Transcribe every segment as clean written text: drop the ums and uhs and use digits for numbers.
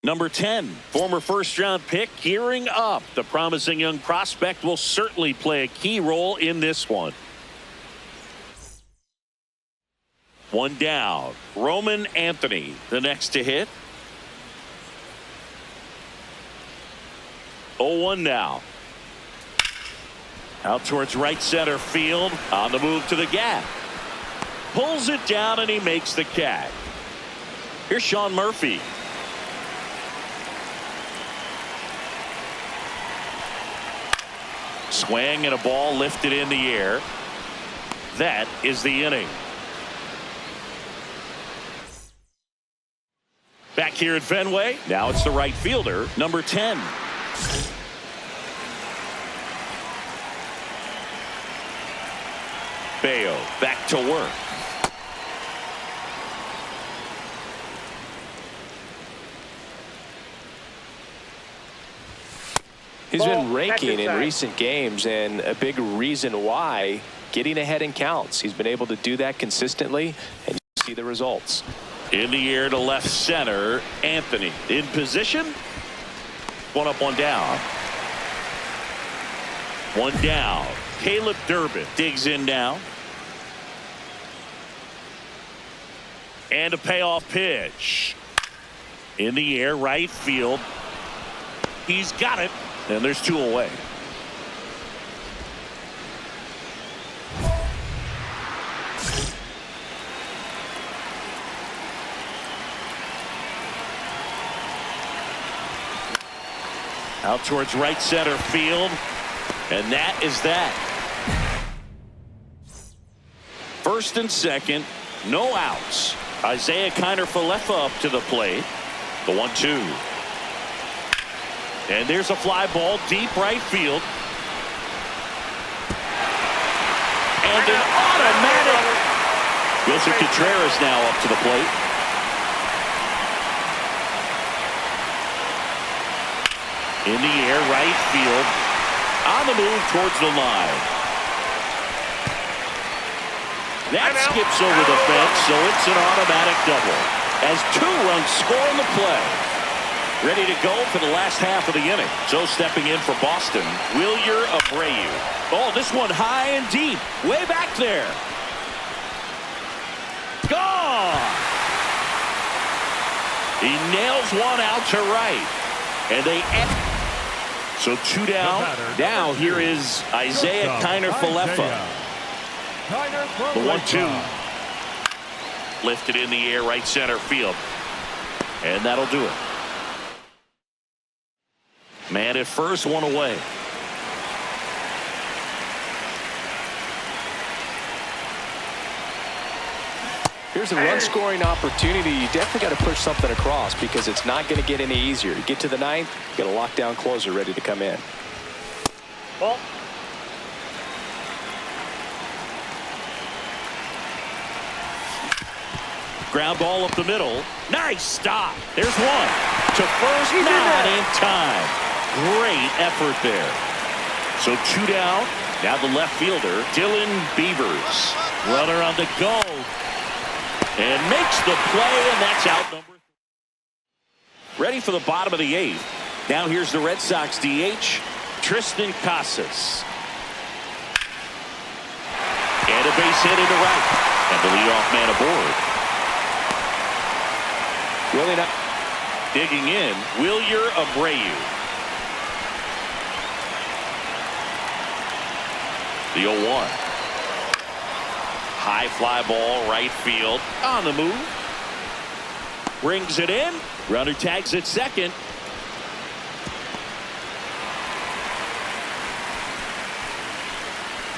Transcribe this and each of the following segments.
Number 10, former first-round pick, gearing up. The promising young prospect will certainly play a key role in this one. One down. Roman Anthony, the next to hit. 0-1 now. Out towards right center field. On the move to the gap. Pulls it down and he makes the catch. Here's Sean Murphy. Swing and a ball lifted in the air. That is the inning. Back here at Fenway. Now it's the right fielder, number 10. Bayo back to work. He's been raking in recent games, and a big reason why, getting ahead in counts. He's been able to do that consistently, and you see the results. In the air to left center, Anthony in position. One up, one down. One down. Caleb Durbin digs in now. And a payoff pitch. In the air, right field. He's got it. And there's two away. Out towards right center field. And that is that. First and second, no outs. Isaiah Kiner-Falefa up to the plate. The 1-2. And there's a fly ball deep right field. And an automatic. Wilson Contreras now up to the plate. In the air, right field. On the move towards the line. That skips over the fence, so it's an automatic double. As 2 runs score in the play. Ready to go for the last half of the inning. So stepping in for Boston, Wilyer Abreu. Oh, this one high and deep. Way back there. Gone. He nails one out to right. And they end. So 2 down. Now here is Isaiah Kiner-Falefa. The 1-2. Lifted in the air, right center field. And that'll do it. Man at first, one away. Here's a run scoring opportunity. You definitely got to push something across because it's not going to get any easier. You get to the 9th, you got a lockdown closer ready to come in. Ball. Ground ball up the middle. Nice stop. There's one. To first, not in time. Great effort there. So 2 down. Now the left fielder, Dylan Beavers. Runner on the go. And makes the play, and that's out number 3. Ready for the bottom of the 8th. Now here's the Red Sox DH, Tristan Casas. And a base hit into right. And the leadoff man aboard. Really not digging in, Wilyer Abreu. The 0-1. High fly ball, right field. On the move. Brings it in. Runner tags at second.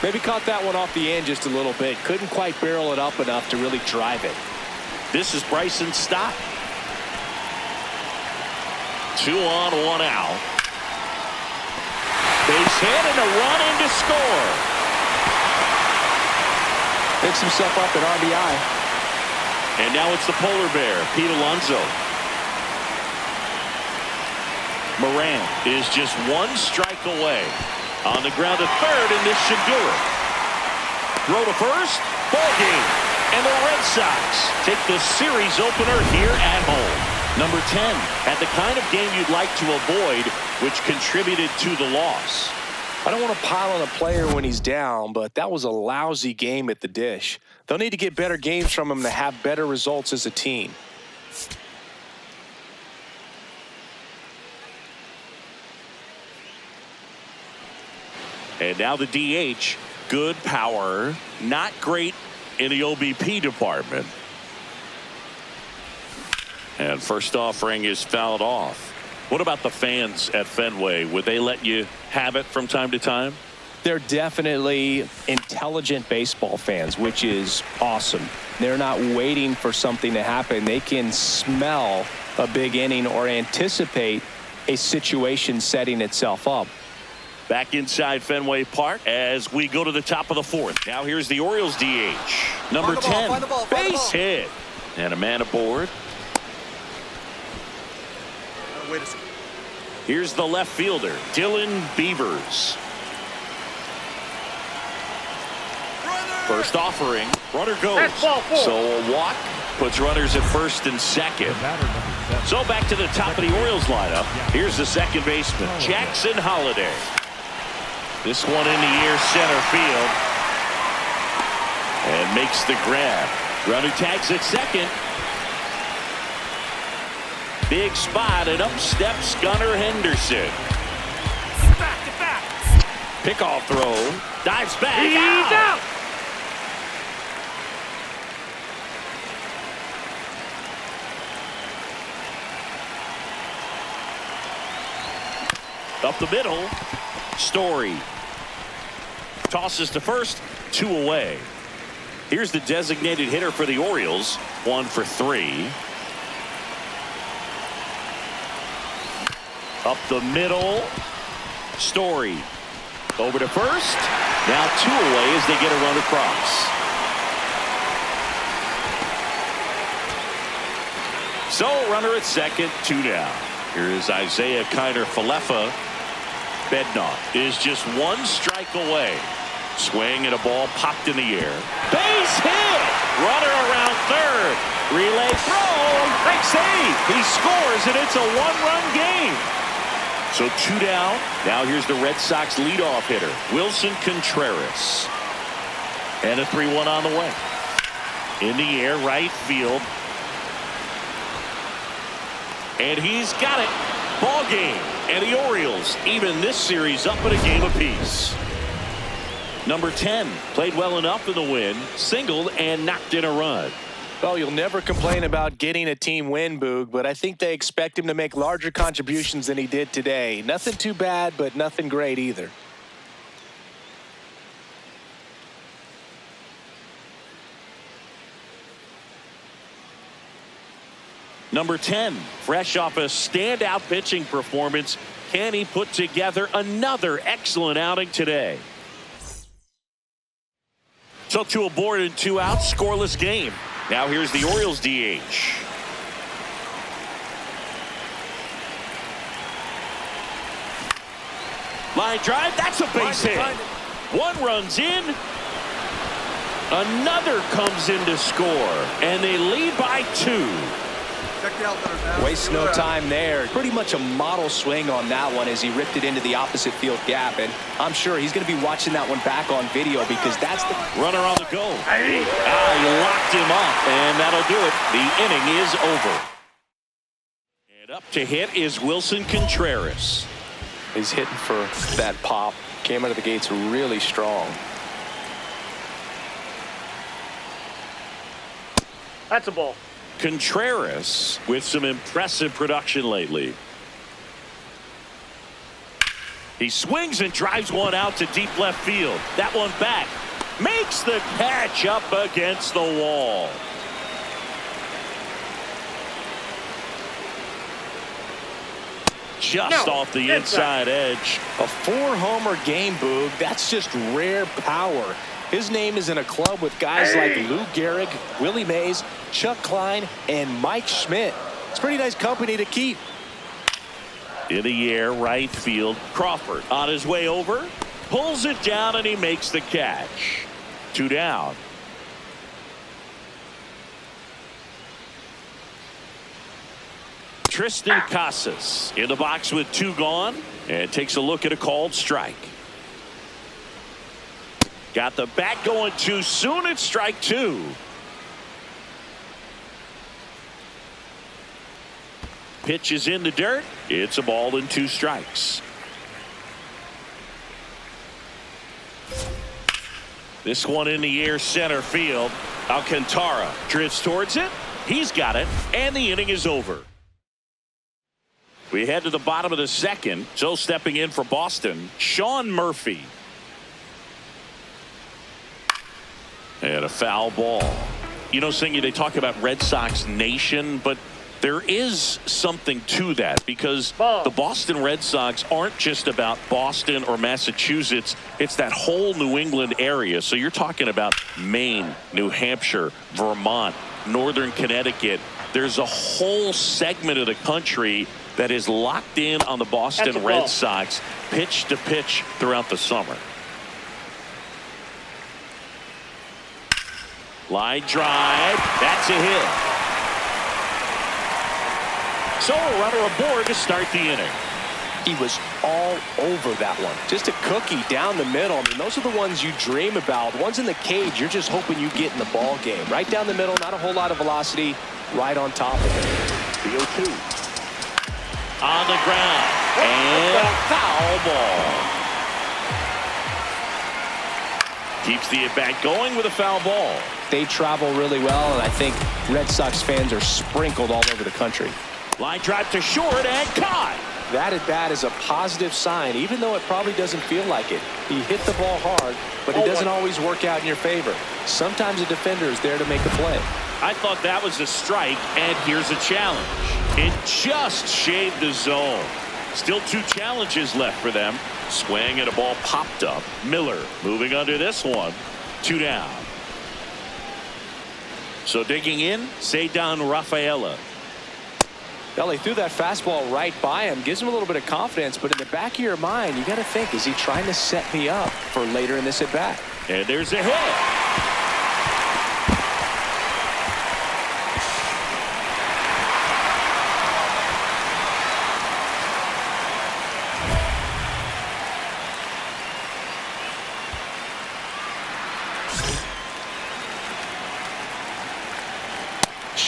Maybe caught that one off the end just a little bit. Couldn't quite barrel it up enough to really drive it. This is Bryson Stott. 2 on, 1 out. Base hit and a run in to score. Picks himself up at RBI. And now it's the polar bear, Pete Alonso. Moran is just 1 strike away. On the ground at third, and this should do it. Throw to first, ball game. And the Red Sox take the series opener here at home. Number 10 had the kind of game you'd like to avoid, which contributed to the loss. I don't want to pile on a player when he's down, but that was a lousy game at the dish. They'll need to get better games from him to have better results as a team. And now the DH, good power, not great in the OBP department. And first offering is fouled off. What about the fans at Fenway? Would they let you have it from time to time? They're definitely intelligent baseball fans, which is awesome. They're not waiting for something to happen. They can smell a big inning or anticipate a situation setting itself up. Back inside Fenway Park as we go to the top of the fourth. Now here's the Orioles DH. Number 10, base hit. And a man aboard. Wait a second. Here's the left fielder, Dylan Beavers. First offering, runner goes. So a walk puts runners at first and second. So back to the top of the Orioles lineup. Here's the second baseman, Jackson Holliday. This one in the air center field. And makes the grab. Runner tags at second. Big spot, and up steps Gunnar Henderson. Get back. Pickoff throw. Dives back. He's out. Up the middle. Story. Tosses to first. 2 away. Here's the designated hitter for the Orioles. 1 for 3. Up the middle. Story. Over to first. Now 2 away as they get a run across. So runner at second. 2 down. Here is Isaiah Kiner-Falefa. Bednaugh is just 1 strike away. Swing and a ball popped in the air. Base hit. Runner around third. Relay throw. Great save. He scores and it's a 1-run game. So 2 down. Now here's the Red Sox leadoff hitter, Wilson Contreras. And a 3-1 on the way. In the air, right field. And he's got it. Ball game. And the Orioles even this series up at a game apiece. Number 10 played well enough in the win, singled and knocked in a run. Well, you'll never complain about getting a team win, Boog, but I think they expect him to make larger contributions than he did today. Nothing too bad, but nothing great either. Number 10, fresh off a standout pitching performance, can he put together another excellent outing today? So 2 aboard and 2 out, scoreless game. Now here's the Orioles DH. Line drive, that's a base hit. 1 runs in. Another comes in to score, and they lead by 2. Waste no time there. Pretty much a model swing on that one as he ripped it into the opposite field gap. And I'm sure he's going to be watching that one back on video because that's the runner on the go. He locked him up, and that'll do it. The inning is over. And up to hit is Wilson Contreras. He's hitting for that pop. Came out of the gates really strong. That's a ball. Contreras with some impressive production lately. He swings and drives one out to deep left field. That one back. Makes the catch up against the wall. Just off the inside edge. A 4-homer game, Boog. That's just rare power. His name is in a club with guys like Lou Gehrig, Willie Mays, Chuck Klein, and Mike Schmidt. It's pretty nice company to keep. In the air, right field. Crawford on his way over. Pulls it down, and he makes the catch. 2 down. Tristan Casas in the box with 2 gone and takes a look at a called strike. Got the bat going too soon. It's strike 2. Pitch is in the dirt. It's a ball and 2 strikes. This one in the air center field. Alcantara drifts towards it. He's got it, and the inning is over. We head to the bottom of the second. So stepping in for Boston, Sean Murphy. And a foul ball. You know, Singy, they talk about Red Sox Nation, but there is something to that because the Boston Red Sox aren't just about Boston or Massachusetts. It's that whole New England area. So you're talking about Maine, New Hampshire, Vermont, Northern Connecticut. There's a whole segment of the country that is locked in on the Boston Red Sox pitch to pitch throughout the summer. Line drive. That's a hit. So a runner aboard to start the inning. He was all over that one. Just a cookie down the middle. I mean, those are the ones you dream about. The ones in the cage, you're just hoping you get in the ball game. Right down the middle, not a whole lot of velocity, right on top of it. The 0-2. On the ground. And foul ball. Keeps the at-bat going with a foul ball. They travel really well, and I think Red Sox fans are sprinkled all over the country. Line drive to short and caught. That at bat is a positive sign, even though it probably doesn't feel like it. He hit the ball hard, but it doesn't always work out in your favor. Sometimes a defender is there to make a play. I thought that was a strike, and here's a challenge. It just shaved the zone. Still 2 challenges left for them. Swing and a ball popped up. Miller moving under this one. 2 down. So digging in, Cedar Rafaela. Well, he threw that fastball right by him. Gives him a little bit of confidence, but in the back of your mind, you got to think, is he trying to set me up for later in this at bat? And there's a hit.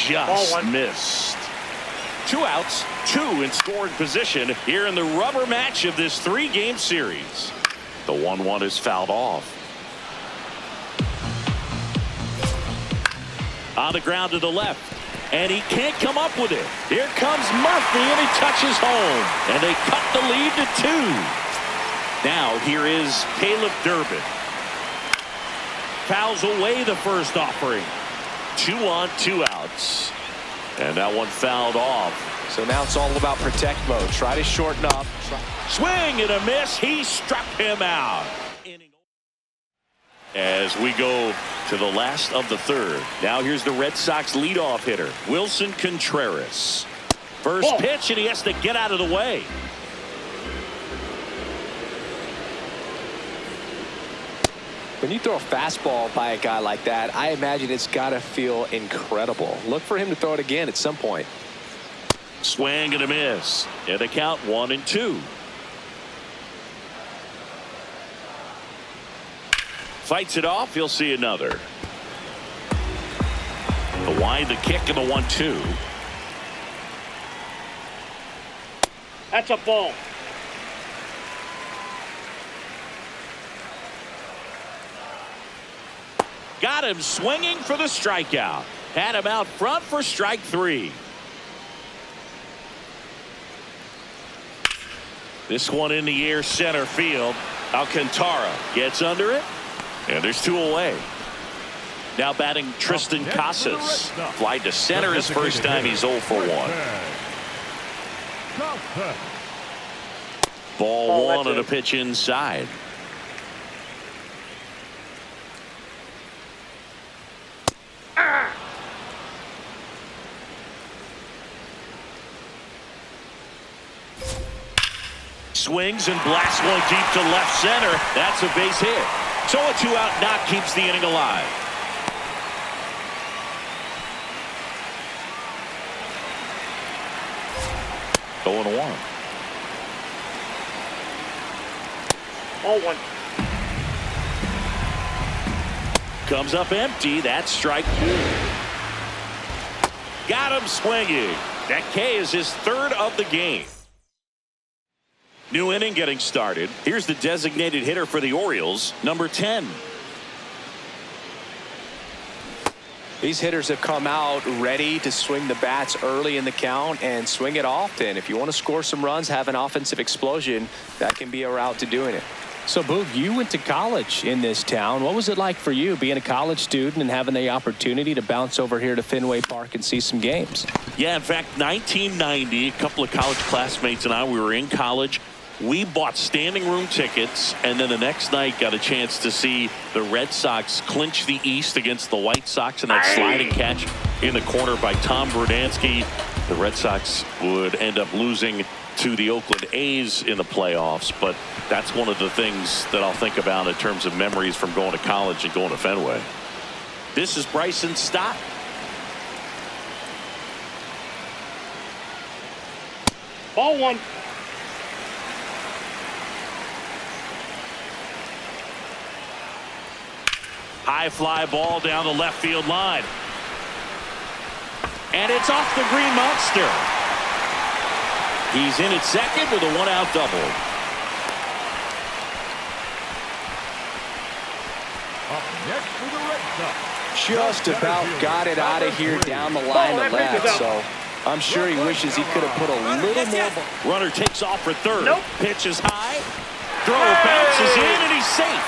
Just missed. 2 outs, 2 in scoring position here in the rubber match of this 3-game series. The 1-1 is fouled off. On the ground to the left, and he can't come up with it. Here comes Murphy, and he touches home, and they cut the lead to 2. Now here is Caleb Durbin. Fouls away the first offering. 2 on, 2 outs. And that one fouled off. So now it's all about protect mode. Try to shorten up. Swing and a miss. He struck him out. As we go to the last of the third. Now here's the Red Sox leadoff hitter, Wilson Contreras. First pitch, and he has to get out of the way. When you throw a fastball by a guy like that, I imagine it's got to feel incredible. Look for him to throw it again at some point. Swing and a miss. And the count 1-2. Fights it off. He'll see another. The wide, the kick, and the 1-2. That's a ball. Got him swinging for the strikeout. Had him out front for strike 3. This one in the air center field. Alcantara gets under it, and there's 2 away. Now batting Tristan Casas. Flied to center his first time. He's 0 for 1. Ball 1 and a pitch inside. Swings and blasts one deep to left center. That's a base hit. So a 2-out knock keeps the inning alive. Ball one. Comes up empty. That's strike 2. Got him swinging. That K is his 3rd of the game. New inning getting started. Here's the designated hitter for the Orioles, number 10. These hitters have come out ready to swing the bats early in the count and swing it often. If you want to score some runs, have an offensive explosion, that can be a route to doing it. So, Boog, you went to college in this town. What was it like for you being a college student and having the opportunity to bounce over here to Fenway Park and see some games? Yeah, in fact, 1990, a couple of college classmates and I, we were in college. We bought standing room tickets, and then the next night got a chance to see the Red Sox clinch the East against the White Sox in that sliding catch in the corner by Tom Verdansky. The Red Sox would end up losing to the Oakland A's in the playoffs, but that's one of the things that I'll think about in terms of memories from going to college and going to Fenway. This is Bryson Stott. Ball one. High fly ball down the left field line. And it's off the green monster. He's in at second with a 1-out double. Up next for the Red Sox. Just about got it out of here down the line to left, so I'm sure he wishes he could have put a little more. Runner takes off for third. Nope. Pitch is high. Throw bounces in, and he's safe.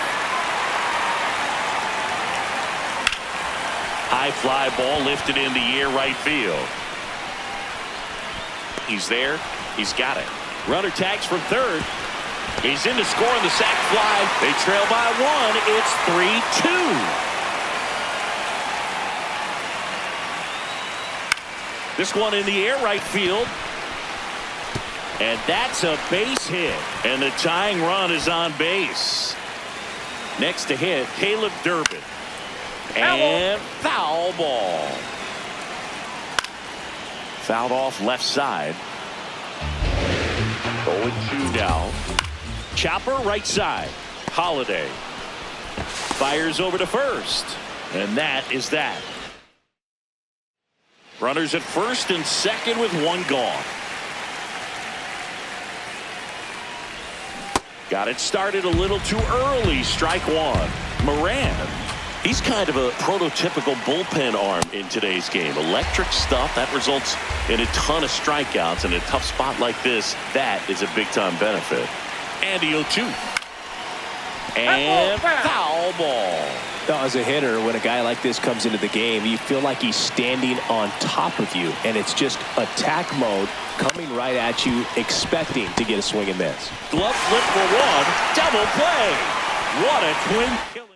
High fly ball lifted in the air right field. He's there. He's got it. Runner tags from third. He's in to score on the sac fly. They trail by 1. It's 3-2. This one in the air right field. And that's a base hit. And the tying run is on base. Next to hit, Caleb Durbin. And foul ball. Fouled off left side. 0-2 now. Chopper right side. Holiday fires over to first. And that is that. Runners at first and second with 1 gone. Got it started a little too early. Strike 1. Moran. He's kind of a prototypical bullpen arm in today's game. Electric stuff that results in a ton of strikeouts. In a tough spot like this, that is a big-time benefit. And the 0-2. And foul ball. As a hitter, when a guy like this comes into the game, you feel like he's standing on top of you, and it's just attack mode coming right at you, expecting to get a swing and miss. Glove flip for 1. Double play. What a twin killing.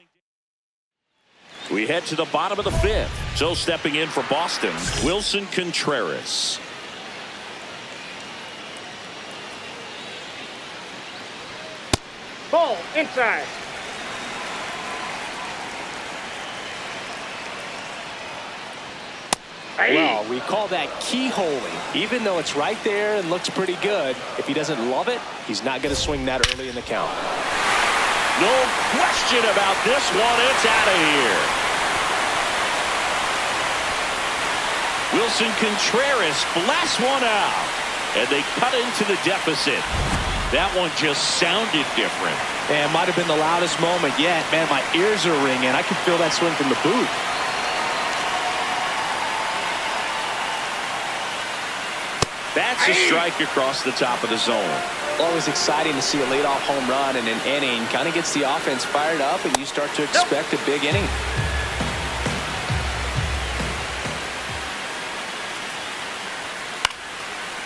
We head to the bottom of the 5th. So stepping in for Boston, Wilson Contreras. Ball inside. Well, we call that keyholing. Even though it's right there and looks pretty good, if he doesn't love it, he's not going to swing that early in the count. No question about this one. It's out of here. Wilson Contreras blasts one out. And they cut into the deficit. That one just sounded different. And it might have been the loudest moment yet. Man, my ears are ringing. I can feel that swing from the booth. That's a strike across the top of the zone. Always exciting to see a leadoff home run in an inning. Kind of gets the offense fired up, and you start to expect a big inning.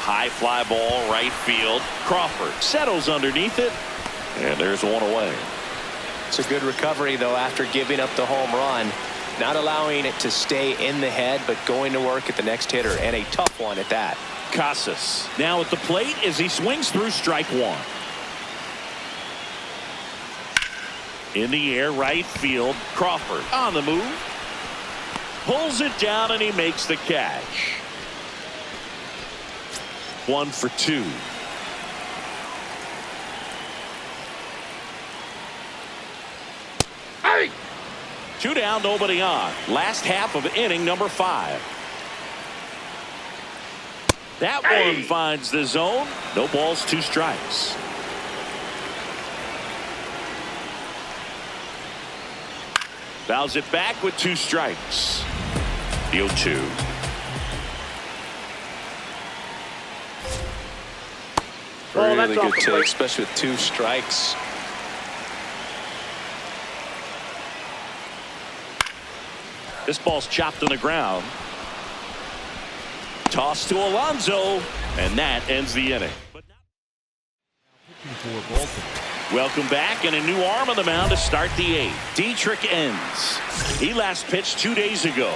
High fly ball, right field. Crawford settles underneath it, and there's one away. It's a good recovery, though, after giving up the home run. Not allowing it to stay in the head, but going to work at the next hitter, and a tough one at that. Casas now at the plate as he swings through strike 1. In the air, right field. Crawford on the move. Pulls it down, and he makes the catch. 1 for 2. 2 down, nobody on. Last half of inning number 5. That one finds the zone. No balls, 2 strikes. Fouls it back with 2 strikes. The 0-2. Really good take, especially with 2 strikes. This ball's chopped on the ground. Toss to Alonso, and that ends the inning. Welcome back, and a new arm on the mound to start the 8th. Dietrich ends. He last pitched 2 days ago.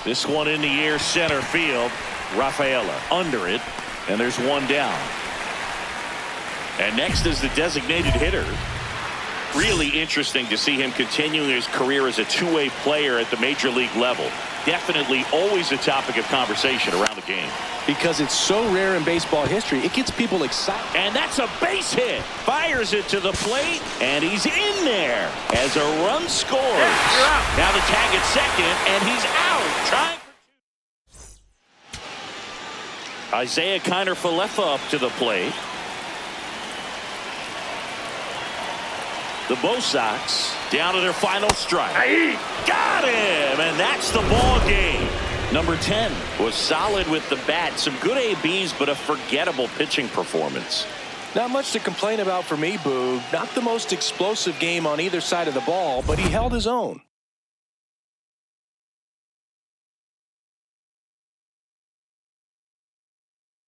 This one in the air, center field. Rafaela under it, and there's 1 down. And next is the designated hitter. Really interesting to see him continuing his career as a two-way player at the major league level. Definitely always a topic of conversation around the game. Because it's so rare in baseball history, it gets people excited. And that's a base hit. Fires it to the plate, and he's in there as a run scores. Now the tag at second, and he's out. Trying for Isaiah Kiner-Falefa up to the plate. The Bo Sox down to their final strike. Got him, and that's the ball game. Number 10 was solid with the bat. Some good ABs, but a forgettable pitching performance. Not much to complain about for me, Boog. Not the most explosive game on either side of the ball, but he held his own.